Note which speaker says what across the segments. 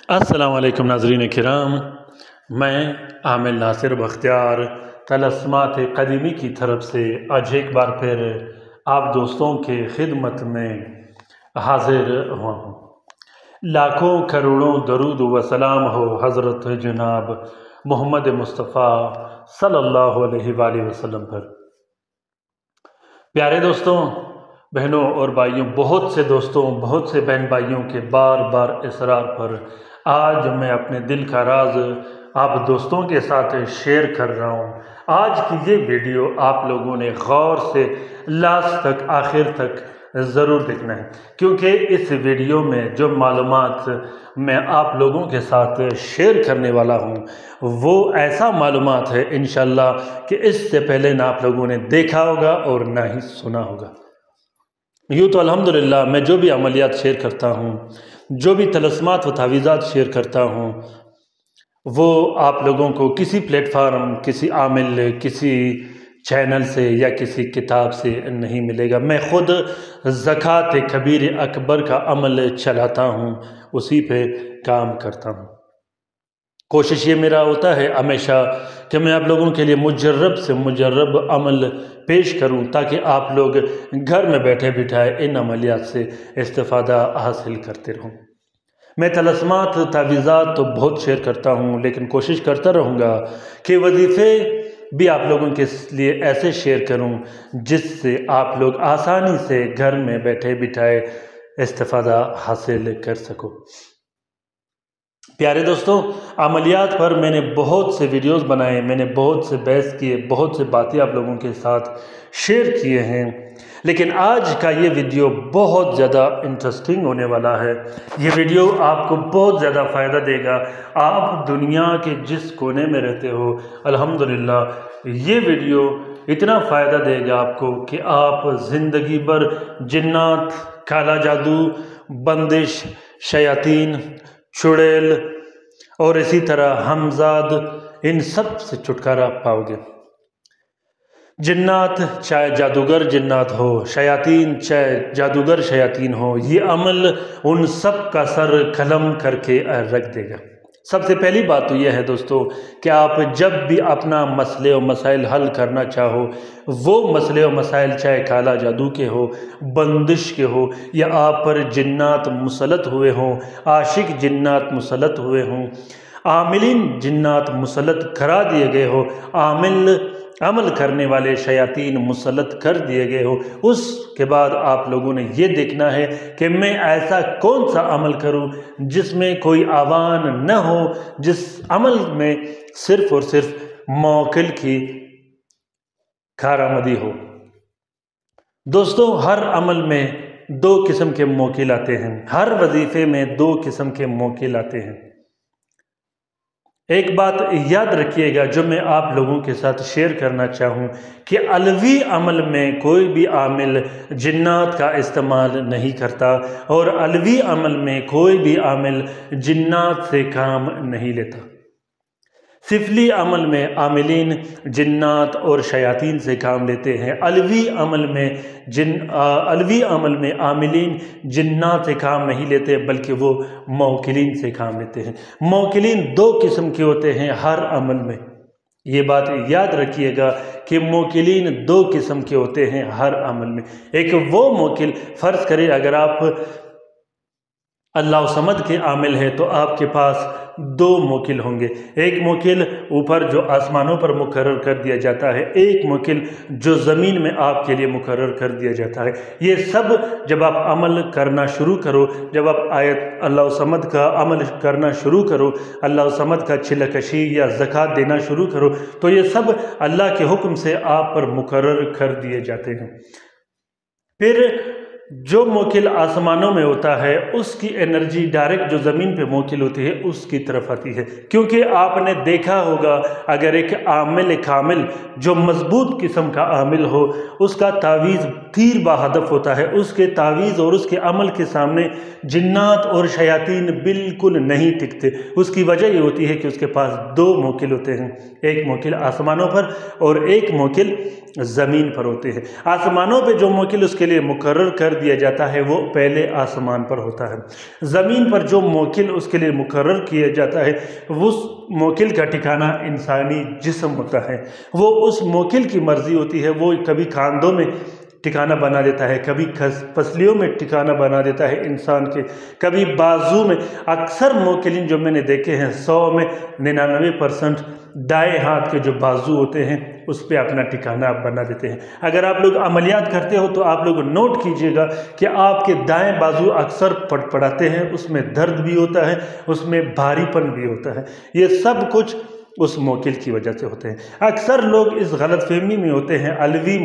Speaker 1: السلام علیکم ناظرین کرام، میں عامل ناصر بختیار طلسمات قدیمی کی طرف سے آج ایک بار پھر آپ دوستوں کے خدمت میں حاضر ہوا ہوں۔ لاکھوں کروڑوں درود و سلام ہو حضرت جناب محمد مصطفیٰ صلی اللہ علیہ وآلہ وسلم پر۔ پیارے دوستوں، بہنوں اور بھائیوں، بہت سے دوستوں، بہت سے بہن بھائیوں کے بار بار اصرار پر آج میں اپنے دل کا راز آپ دوستوں کے ساتھ شیئر کر رہا ہوں۔ آج کی یہ ویڈیو آپ لوگوں نے غور سے لاسٹ تک، آخر تک ضرور دیکھنا ہے، کیونکہ اس ویڈیو میں جو معلومات میں آپ لوگوں کے ساتھ شیئر کرنے والا ہوں وہ ایسا معلومات ہے انشاءاللہ کہ اس سے پہلے نہ آپ لوگوں نے دیکھا ہوگا اور نہ ہی سنا ہوگا۔ یوں تو الحمدللہ میں جو بھی عملیات شیئر کرتا ہوں، جو بھی طلسمات و تعویذات شیئر کرتا ہوں، وہ آپ لوگوں کو کسی پلیٹ فارم، کسی عامل، کسی چینل سے یا کسی کتاب سے نہیں ملے گا۔ میں خود زکوٰۃ کبیر اکبر کا عمل چلاتا ہوں، اسی پہ کام کرتا ہوں۔ کوشش یہ میرا ہوتا ہے ہمیشہ کہ میں آپ لوگوں کے لیے مجرب سے مجرب عمل پیش کروں، تاکہ آپ لوگ گھر میں بیٹھے بٹھائے ان عملیات سے استفادہ حاصل کرتے رہوں۔ میں طلسمات تعویذات تو بہت شیئر کرتا ہوں، لیکن کوشش کرتا رہوں گا کہ وظیفے بھی آپ لوگوں کے لیے ایسے شیئر کروں جس سے آپ لوگ آسانی سے گھر میں بیٹھے بٹھائے استفادہ حاصل کر سکو۔ پیارے دوستوں، عملیات پر میں نے بہت سے ویڈیوز بنائے، میں نے بہت سے بحث کیے، بہت سے باتیں آپ لوگوں کے ساتھ شیئر کیے ہیں، لیکن آج کا یہ ویڈیو بہت زیادہ انٹرسٹنگ ہونے والا ہے۔ یہ ویڈیو آپ کو بہت زیادہ فائدہ دے گا۔ آپ دنیا کے جس کونے میں رہتے ہو، الحمدللہ یہ ویڈیو اتنا فائدہ دے گا آپ کو کہ آپ زندگی بھر جنات، کالا جادو، بندش، شیاطین، چڑیل اور اسی طرح ہمزاد، ان سب سے چھٹکارا پاؤ گے۔ جنات چاہے جادوگر جنات ہو، شیاطین چاہے جادوگر شیاطین ہو، یہ عمل ان سب کا سر قلم کر کے رکھ دے گا۔ سب سے پہلی بات تو یہ ہے دوستو کہ آپ جب بھی اپنا مسئلے و مسائل حل کرنا چاہو، وہ مسئلے و مسائل چاہے کالا جادو کے ہو، بندش کے ہو، یا آپ پر جنات مسلط ہوئے ہوں، عاشق جنات مسلط ہوئے ہوں، عاملین جنات مسلط کرا دیے گئے ہو، عمل کرنے والے شیاطین مسلط کر دیے گئے ہو، اس کے بعد آپ لوگوں نے یہ دیکھنا ہے کہ میں ایسا کون سا عمل کروں جس میں کوئی آوان نہ ہو، جس عمل میں صرف اور صرف موکل کی کارآمدی ہو۔ دوستو، ہر عمل میں دو قسم کے موکل آتے ہیں، ہر وظیفے میں دو قسم کے موکل آتے ہیں۔ ایک بات یاد رکھیے گا جو میں آپ لوگوں کے ساتھ شیئر کرنا چاہوں کہ علوی عمل میں کوئی بھی عامل جنات کا استعمال نہیں کرتا، اور علوی عمل میں کوئی بھی عامل جنات سے کام نہیں لیتا۔ سفلی عمل میں عاملین جنات اور شیاطین سے کام لیتے ہیں، علوی عمل میں عاملین جنات سے کام نہیں لیتے بلکہ وہ موکلین سے کام لیتے ہیں۔ موکلین دو قسم کے ہوتے ہیں ہر عمل میں، یہ بات یاد رکھیے گا کہ موکلین دو قسم کے ہوتے ہیں ہر عمل میں۔ ایک وہ موکل، فرض کریں اگر آپ اللہ صمد کے عامل ہے تو آپ کے پاس دو موکل ہوں گے، ایک موکل اوپر جو آسمانوں پر مقرر کر دیا جاتا ہے، ایک موکل جو زمین میں آپ کے لیے مقرر کر دیا جاتا ہے۔ یہ سب جب آپ عمل کرنا شروع کرو، جب آپ آیت اللہ صمد کا عمل کرنا شروع کرو، اللہ صمد کا چلہ کشی یا زکوٰۃ دینا شروع کرو، تو یہ سب اللہ کے حکم سے آپ پر مقرر کر دیے جاتے ہیں۔ پھر جو موکل آسمانوں میں ہوتا ہے اس کی انرجی ڈائریکٹ جو زمین پہ موکل ہوتی ہے اس کی طرف آتی ہے، کیونکہ آپ نے دیکھا ہوگا اگر ایک عامل کامل جو مضبوط قسم کا عامل ہو، اس کا تعویذ تیر بہدف ہوتا ہے، اس کے تعویذ اور اس کے عمل کے سامنے جنات اور شیاطین بالکل نہیں ٹکتے۔ اس کی وجہ یہ ہوتی ہے کہ اس کے پاس دو موکل ہوتے ہیں، ایک موکل آسمانوں پر اور ایک موکل زمین پر ہوتے ہیں۔ آسمانوں پہ جو موکل اس کے لیے مقرر کر دیا جاتا ہے وہ پہلے آسمان پر ہوتا ہے۔ زمین پر جو موکل اس کے لیے مقرر کیا جاتا ہے اس موکل کا ٹھکانہ انسانی جسم ہوتا ہے۔ وہ اس موکل کی مرضی ہوتی ہے، وہ کبھی کاندھوں میں ٹھکانہ بنا دیتا ہے، کبھی پسلیوں میں ٹھکانہ بنا دیتا ہے انسان کے، کبھی بازو میں۔ اکثر موکلین جو میں نے دیکھے ہیں 100 میں 99% دائیں ہاتھ کے جو بازو ہوتے ہیں اس پہ اپنا ٹھکانہ بنا دیتے ہیں۔ اگر آپ لوگ عملیات کرتے ہو تو آپ لوگ نوٹ کیجئے گا کہ آپ کے دائیں بازو اکثر پڑپڑاتے ہیں، اس میں درد بھی ہوتا ہے، اس میں بھاری پن بھی ہوتا ہے۔ یہ سب کچھ اس موکل کی وجہ سے ہوتے ہیں۔ اکثر لوگ اس غلط فہمی میں ہوتے ہیں علوی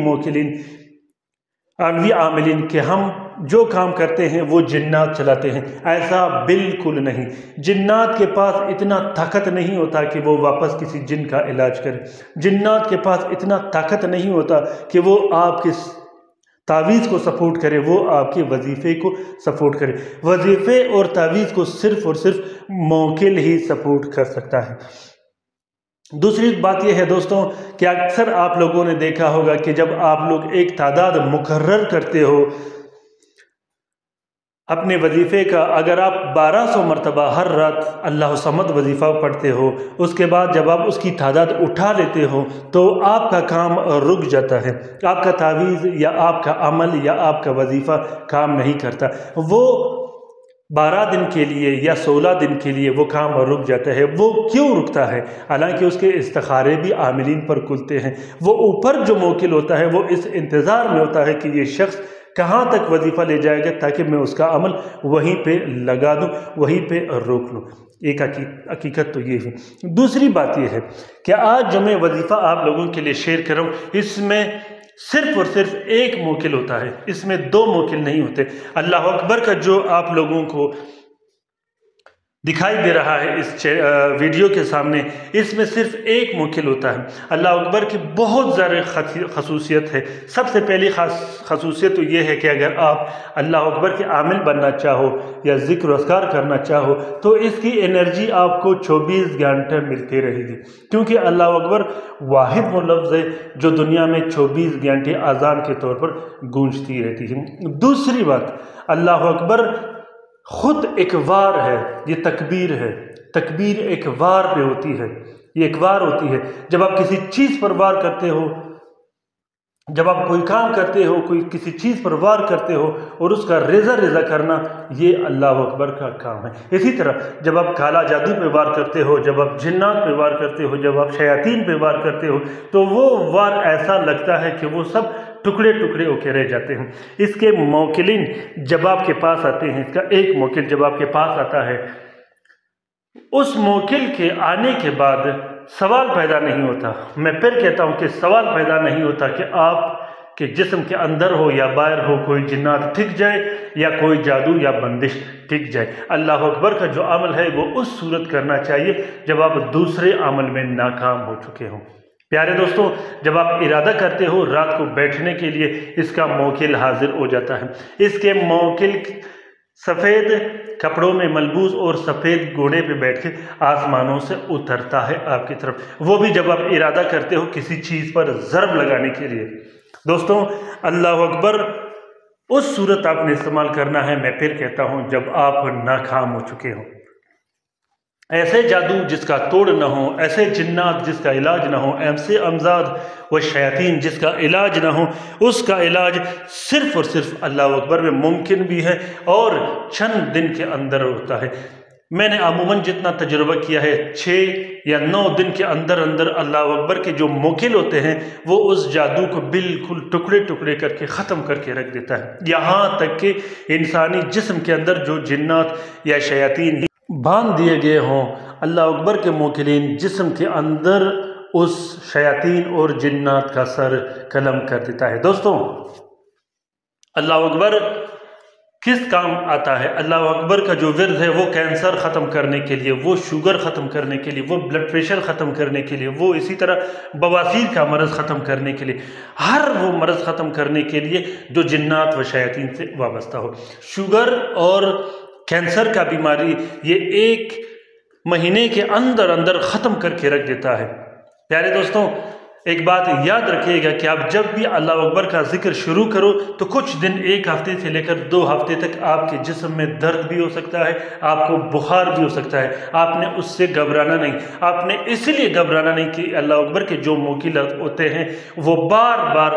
Speaker 1: عاملین کہ ہم جو کام کرتے ہیں وہ جنات چلاتے ہیں۔ ایسا بالکل نہیں۔ جنات کے پاس اتنا طاقت نہیں ہوتا کہ وہ واپس کسی جن کا علاج کرے۔ جنات کے پاس اتنا طاقت نہیں ہوتا کہ وہ آپ کے تعویذ کو سپورٹ کرے، وہ آپ کے وظیفے کو سپورٹ کرے۔ وظیفے اور تعویذ کو صرف اور صرف موکل ہی سپورٹ کر سکتا ہے۔ دوسری بات یہ ہے دوستوں کہ اکثر آپ لوگوں نے دیکھا ہوگا کہ جب آپ لوگ ایک تعداد مقرر کرتے ہو اپنے وظیفے کا، اگر آپ 1200 مرتبہ ہر رات اللہ الصمد وظیفہ پڑھتے ہو، اس کے بعد جب آپ اس کی تعداد اٹھا لیتے ہو تو آپ کا کام رک جاتا ہے۔ آپ کا تعویذ یا آپ کا عمل یا آپ کا وظیفہ کام نہیں کرتا۔ وہ 12 دن کے لیے یا 16 دن کے لیے وہ کام رک جاتا ہے۔ وہ کیوں رکتا ہے؟ حالانکہ اس کے استخارے بھی عاملین پر کھلتے ہیں۔ وہ اوپر جو موکل ہوتا ہے وہ اس انتظار میں ہوتا ہے کہ یہ شخص کہاں تک وظیفہ لے جائے گا تاکہ میں اس کا عمل وہیں پہ لگا دوں، وہیں پہ روک لوں۔ ایک حقیقت تو یہ ہے۔ دوسری بات یہ ہے کہ آج جو میں وظیفہ آپ لوگوں کے لیے شیئر کر رہا ہوں اس میں صرف اور صرف ایک موکل ہوتا ہے، اس میں 2 موکل نہیں ہوتے۔ اللہ اکبر کا جو آپ لوگوں کو دکھائی دے رہا ہے اس ویڈیو کے سامنے، اس میں صرف ایک موکل ہوتا ہے۔ اللہ اکبر کی بہت زیادہ خصوصیت ہے۔ سب سے پہلی خصوصیت تو یہ ہے کہ اگر آپ اللہ اکبر کے عامل بننا چاہو یا ذکر و اذکار کرنا چاہو تو اس کی انرجی آپ کو 24 گھنٹے ملتی رہے گی، کیونکہ اللہ اکبر واحد وہ لفظ ہے جو دنیا میں 24 گھنٹے اذان کے طور پر گونجتی رہتی ہے۔ دوسری بات، اللہ اکبر خود ایک وار ہے، یہ تکبیر ہے۔ تکبیر ایک وار پہ ہوتی ہے، یہ ایک وار ہوتی ہے۔ جب آپ کسی چیز پر وار کرتے ہو، جب آپ کوئی کام کرتے ہو، کوئی کسی چیز پر وار کرتے ہو اور اس کا ریزہ کرنا، یہ اللہ اکبر کا کام ہے۔ اسی طرح جب آپ کالا جادو پہ وار کرتے ہو، جب آپ جنات پہ وار کرتے ہو، جب آپ شیاطین پہ وار کرتے ہو تو وہ وار ایسا لگتا ہے کہ وہ سب ٹکڑے ٹکڑے ہو کے رہ جاتے ہیں۔ اس کے موکلین جب آپ کے پاس آتے ہیں، اس کا ایک موکل جب آپ کے پاس آتا ہے، اس موکل کے آنے کے بعد سوال پیدا نہیں ہوتا۔ میں پھر کہتا ہوں کہ سوال پیدا نہیں ہوتا کہ آپ کے جسم کے اندر ہو یا باہر ہو کوئی جنات ٹھک جائے یا کوئی جادو یا بندش ٹھک جائے۔ اللہ اکبر کا جو عمل ہے وہ اس صورت کرنا چاہیے جب آپ دوسرے عمل میں ناکام ہو چکے ہوں۔ پیارے دوستوں، جب آپ ارادہ کرتے ہو رات کو بیٹھنے کے لیے، اس کا موکل حاضر ہو جاتا ہے۔ اس کے موکل سفید کپڑوں میں ملبوس اور سفید گھوڑے پہ بیٹھ کے آسمانوں سے اترتا ہے آپ کی طرف، وہ بھی جب آپ ارادہ کرتے ہو کسی چیز پر ضرب لگانے کے لیے۔ دوستوں، اللہ اکبر اس صورت آپ نے استعمال کرنا ہے، میں پھر کہتا ہوں، جب آپ ناکام ہو چکے ہوں۔ ایسے جادو جس کا توڑ نہ ہو، ایسے جنات جس کا علاج نہ ہو، ایسے امزاد و شیاطین جس کا علاج نہ ہو، اس کا علاج صرف اور صرف اللہ اکبر میں ممکن بھی ہے اور چند دن کے اندر ہوتا ہے۔ میں نے عموماً جتنا تجربہ کیا ہے 6 یا 9 دن کے اندر اللہ اکبر کے جو موکل ہوتے ہیں وہ اس جادو کو بالکل ٹکڑے ٹکڑے کر کے ختم کر کے رکھ دیتا ہے، یہاں تک کہ انسانی جسم کے اندر جو جنات یا شیاطین باندھ دیے گئے ہوں، اللہ اکبر کے موکلین جسم کے اندر اس شیاطین اور جنات کا سر قلم کر دیتا ہے۔ دوستوں، اللہ اکبر کس کام آتا ہے؟ اللہ اکبر کا جو ورد ہے وہ کینسر ختم کرنے کے لیے، وہ شوگر ختم کرنے کے لیے، وہ بلڈ پریشر ختم کرنے کے لیے، وہ اسی طرح بواسیر کا مرض ختم کرنے کے لیے، ہر وہ مرض ختم کرنے کے لیے جو جنات و شیاطین سے وابستہ ہو۔ شوگر اور کینسر کا بیماری یہ 1 مہینے کے اندر ختم کر کے رکھ دیتا ہے۔ پیارے دوستوں، ایک بات یاد رکھیے گا کہ آپ جب بھی اللہ اکبر کا ذکر شروع کرو تو کچھ دن، ایک ہفتے سے لے کر 2 ہفتے تک آپ کے جسم میں درد بھی ہو سکتا ہے، آپ کو بخار بھی ہو سکتا ہے۔ آپ نے اس سے گھبرانا نہیں، آپ نے اس لیے گھبرانا نہیں کہ اللہ اکبر کے جو موکل ہوتے ہیں وہ بار بار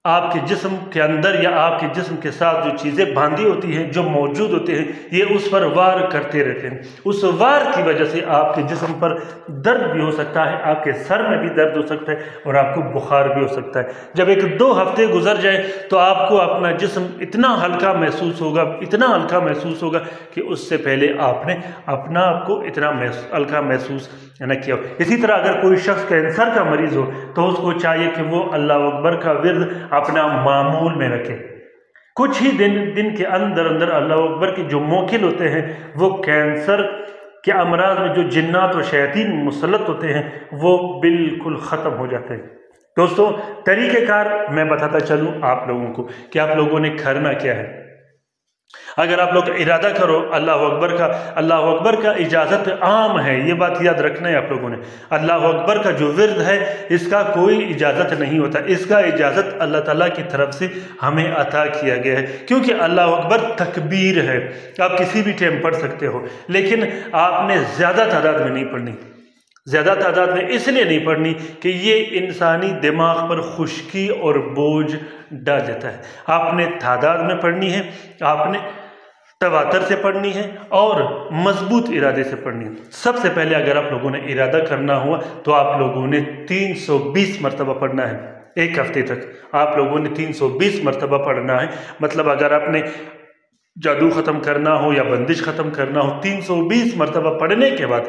Speaker 1: آپ کے جسم کے اندر یا آپ کے جسم کے ساتھ جو چیزیں باندھی ہوتی ہیں، جو موجود ہوتے ہیں، یہ اس پر وار کرتے رہتے ہیں۔ اس وار کی وجہ سے آپ کے جسم پر درد بھی ہو سکتا ہے، آپ کے سر میں بھی درد ہو سکتا ہے اور آپ کو بخار بھی ہو سکتا ہے۔ جب 1-2 ہفتے گزر جائیں تو آپ کو اپنا جسم اتنا ہلکا محسوس ہوگا کہ اس سے پہلے آپ نے اپنا آپ کو اتنا ہلکا محسوس نہ کیا ہو۔ اسی طرح اگر کوئی شخص کینسر کا مریض ہو تو اس کو چاہیے کہ وہ اللہ اکبر کا ورد اپنا معمول میں رکھے۔ کچھ ہی دن کے اندر اللہ اکبر کے جو موکل ہوتے ہیں وہ کینسر کے امراض میں جو جنات و شیاطین مسلط ہوتے ہیں وہ بالکل ختم ہو جاتے ہیں۔ دوستوں، طریقہ کار میں بتاتا چلوں آپ لوگوں کو کہ آپ لوگوں نے کرنا کیا ہے۔ اگر آپ لوگ ارادہ کرو اللہ اکبر کا اجازت عام ہے، یہ بات یاد رکھنا ہے آپ لوگوں نے۔ اللہ اکبر کا جو ورد ہے اس کا کوئی اجازت نہیں ہوتا، اس کا اجازت اللہ تعالیٰ کی طرف سے ہمیں عطا کیا گیا ہے، کیونکہ اللہ اکبر تکبیر ہے۔ آپ کسی بھی ٹائم پڑھ سکتے ہو، لیکن آپ نے زیادہ تعداد میں نہیں پڑھنی۔ زیادہ تعداد میں اس لیے نہیں پڑھنی کہ یہ انسانی دماغ پر خشکی اور بوجھ ڈال دیتا ہے۔ آپ نے تعداد میں پڑھنی ہے، آپ نے تواتر سے پڑھنی ہے اور مضبوط ارادے سے پڑھنی ہے۔ سب سے پہلے اگر آپ لوگوں نے ارادہ کرنا ہوا تو آپ لوگوں نے 320 مرتبہ پڑھنا ہے۔ ایک ہفتے تک آپ لوگوں نے 320 مرتبہ پڑھنا ہے۔ مطلب اگر آپ نے جادو ختم کرنا ہو یا بندش ختم کرنا ہو، 320 مرتبہ پڑھنے کے بعد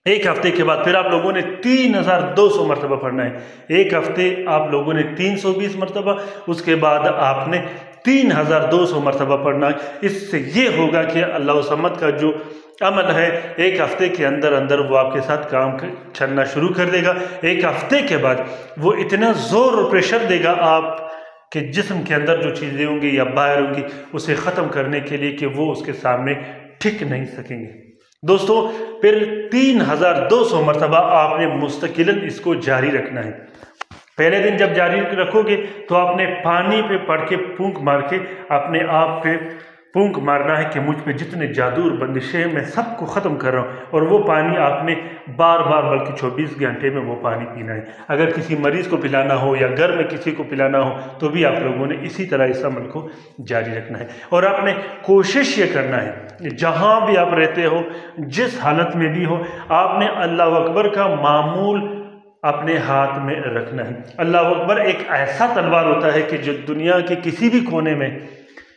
Speaker 1: ایک ہفتے کے بعد پھر آپ لوگوں نے 3200 مرتبہ پڑھنا ہے۔ ایک ہفتے آپ لوگوں نے 320 مرتبہ، اس کے بعد آپ نے 3200 مرتبہ پڑھنا ہے۔ اس سے یہ ہوگا کہ اللہ الصمد کا جو عمل ہے ایک ہفتے کے اندر وہ آپ کے ساتھ کام چلنا شروع کر دے گا۔ ایک ہفتے کے بعد وہ اتنا زور اور پریشر دے گا آپ کے جسم کے اندر جو چیزیں ہوں گی یا باہر ہوں گی اسے ختم کرنے کے لیے کہ وہ اس کے سامنے ٹھک نہیں سکیں گے۔ دوستو، پھر 3200 مرتبہ آپ نے مستقلاً اس کو جاری رکھنا ہے۔ پہلے دن جب جاری رکھو گے تو آپ نے پانی پہ پڑھ کے پھونک مار کے اپنے آپ پہ پھونک مارنا ہے کہ مجھ پہ جتنے جادو اور بندشیں ہیں میں سب کو ختم کر رہا ہوں، اور وہ پانی آپ نے بار بلکہ 24 گھنٹے میں وہ پانی پینا ہے۔ اگر کسی مریض کو پلانا ہو یا گھر میں کسی کو پلانا ہو تو بھی آپ لوگوں نے اسی طرح اس عمل کو جاری رکھنا ہے، اور آپ نے کوشش یہ کرنا ہے جہاں بھی آپ رہتے ہو، جس حالت میں بھی ہو، آپ نے اللہ اکبر کا معمول اپنے ہاتھ میں رکھنا ہے۔ اللہ اکبر ایک ایسا تلوار ہوتا ہے کہ جو دنیا کے کسی بھی کونے میں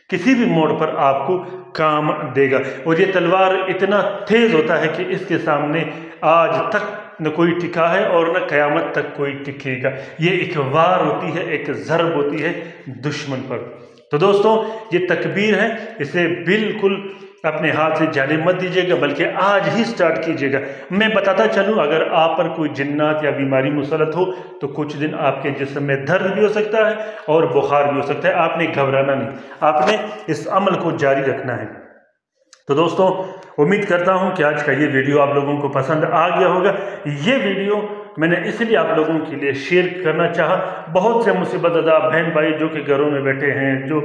Speaker 1: کسی بھی موڑ پر آپ کو کام دے گا، اور یہ تلوار اتنا تیز ہوتا ہے کہ اس کے سامنے آج تک نہ کوئی ٹکا ہے اور نہ قیامت تک کوئی ٹکے گا۔ یہ ایک وار ہوتی ہے، ایک ضرب ہوتی ہے دشمن پر۔ تو دوستوں، یہ تکبیر ہے، اسے بالکل اپنے ہاتھ سے جانے مت دیجیے گا، بلکہ آج ہی سٹارٹ کیجیے گا۔ میں بتاتا چلوں، اگر آپ پر کوئی جنات یا بیماری مسلط ہو تو کچھ دن آپ کے جسم میں درد بھی ہو سکتا ہے اور بخار بھی ہو سکتا ہے۔ آپ نے گھبرانا نہیں، آپ نے اس عمل کو جاری رکھنا ہے۔ تو دوستوں، امید کرتا ہوں کہ آج کا یہ ویڈیو آپ لوگوں کو پسند آ گیا ہوگا۔ یہ ویڈیو میں نے اس لیے آپ لوگوں کے لیے شیئر کرنا چاہا، بہت سے مصیبت زدہ بہن بھائی جو کہ گھروں میں بیٹھے ہیں، جو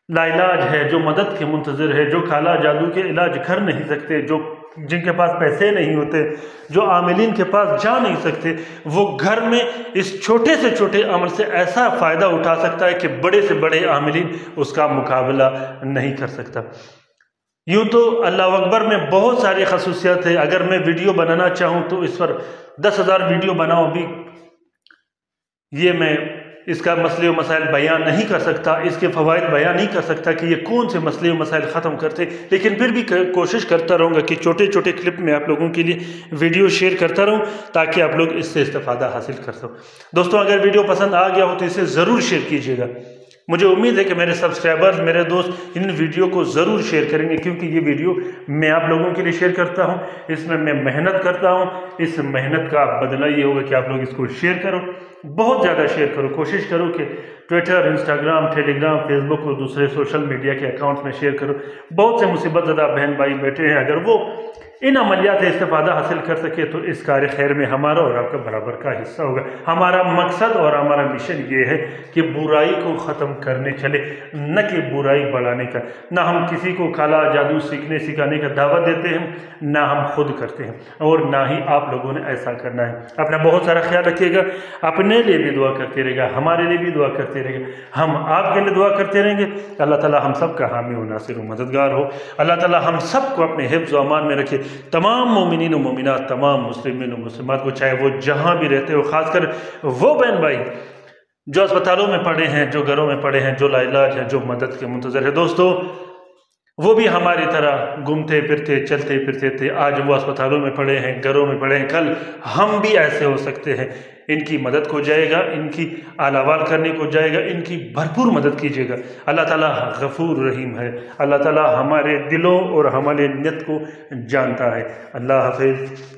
Speaker 1: لا علاج ہے، جو مدد کے منتظر ہے، جو کالا جادو کے علاج کر نہیں سکتے، جن کے پاس پیسے نہیں ہوتے، جو عاملین کے پاس جا نہیں سکتے، وہ گھر میں اس چھوٹے سے چھوٹے عمل سے ایسا فائدہ اٹھا سکتا ہے کہ بڑے سے بڑے عاملین اس کا مقابلہ نہیں کر سکتا۔ یوں تو اللہ اکبر میں بہت ساری خصوصیات ہے، اگر میں ویڈیو بنانا چاہوں تو اس پر 10,000 ویڈیو بناؤں بھی یہ میں اس کا مسئلے و مسائل بیان نہیں کر سکتا، اس کے فوائد بیان نہیں کر سکتا کہ یہ کون سے مسئلے و مسائل ختم کرتے، لیکن پھر بھی کوشش کرتا رہوں گا کہ چھوٹے چھوٹے کلپ میں آپ لوگوں کے لیے ویڈیو شیئر کرتا رہوں تاکہ آپ لوگ اس سے استفادہ حاصل کر سکو۔ دوستوں، اگر ویڈیو پسند آ گیا ہو تو اسے ضرور شیئر کیجیے گا۔ مجھے امید ہے کہ میرے سبسکرائبرز، میرے دوست ان ویڈیو کو ضرور شیئر کریں گے، کیونکہ یہ ویڈیو میں آپ لوگوں کے لیے شیئر کرتا ہوں، اس میں محنت کرتا ہوں، اس محنت کا بدلہ یہ ہوگا کہ آپ لوگ اس کو شیئر کرو، بہت زیادہ شیئر کرو، کوشش کرو کہ ٹویٹر، انسٹاگرام، ٹیلی گرام، فیس بک اور دوسرے سوشل میڈیا کے اکاؤنٹس میں شیئر کرو۔ بہت سے مصیبت زدہ بہن بھائی بیٹھے ہیں، اگر وہ ان عملیات سے استفادہ حاصل کر سکے تو اس کار خیر میں ہمارا اور آپ کا برابر کا حصہ ہوگا۔ ہمارا مقصد اور ہمارا مشن یہ ہے کہ برائی کو ختم کرنے چلے، نہ کہ برائی بڑھانے کا۔ نہ ہم کسی کو کالا جادو سیکھنے سکھانے کا دعوت دیتے ہیں، نہ ہم خود کرتے ہیں، اور نہ ہی آپ لوگوں نے ایسا کرنا ہے۔ اپنا بہت سارا خیال رکھیے گا، اپنے لیے بھی دعا کرتے رہے گا، ہمارے لیے بھی دعا کرتے رہے گا، ہم آپ کے لیے دعا کرتے رہیں گے۔ اللہ تعالیٰ ہم سب کا حامی و ناصر و مددگار ہو۔ اللہ تعالیٰ ہم سب کو اپنے حفظ و امان میں رکھے، تمام مومنین و مومنات، تمام مسلمین و مسلمات کو، چاہے وہ جہاں بھی رہتے ہو، خاص کر وہ بہن بھائی جو اسپتالوں میں پڑے ہیں، جو گھروں میں پڑے ہیں، جو لا علاج ہیں، جو مدد کے منتظر ہیں۔ دوستو، وہ بھی ہماری طرح گھومتے پھرتے چلتے پھرتے تھے، آج وہ اسپتالوں میں پڑے ہیں، گھروں میں پڑے ہیں، کل ہم بھی ایسے ہو سکتے ہیں۔ ان کی مدد کو جائے گا، ان کی آلوال کرنے کو جائے گا، ان کی بھرپور مدد کیجیے گا۔ اللہ تعالیٰ غفور رحیم ہے، اللہ تعالیٰ ہمارے دلوں اور ہمارے نیت کو جانتا ہے۔ اللہ حافظ۔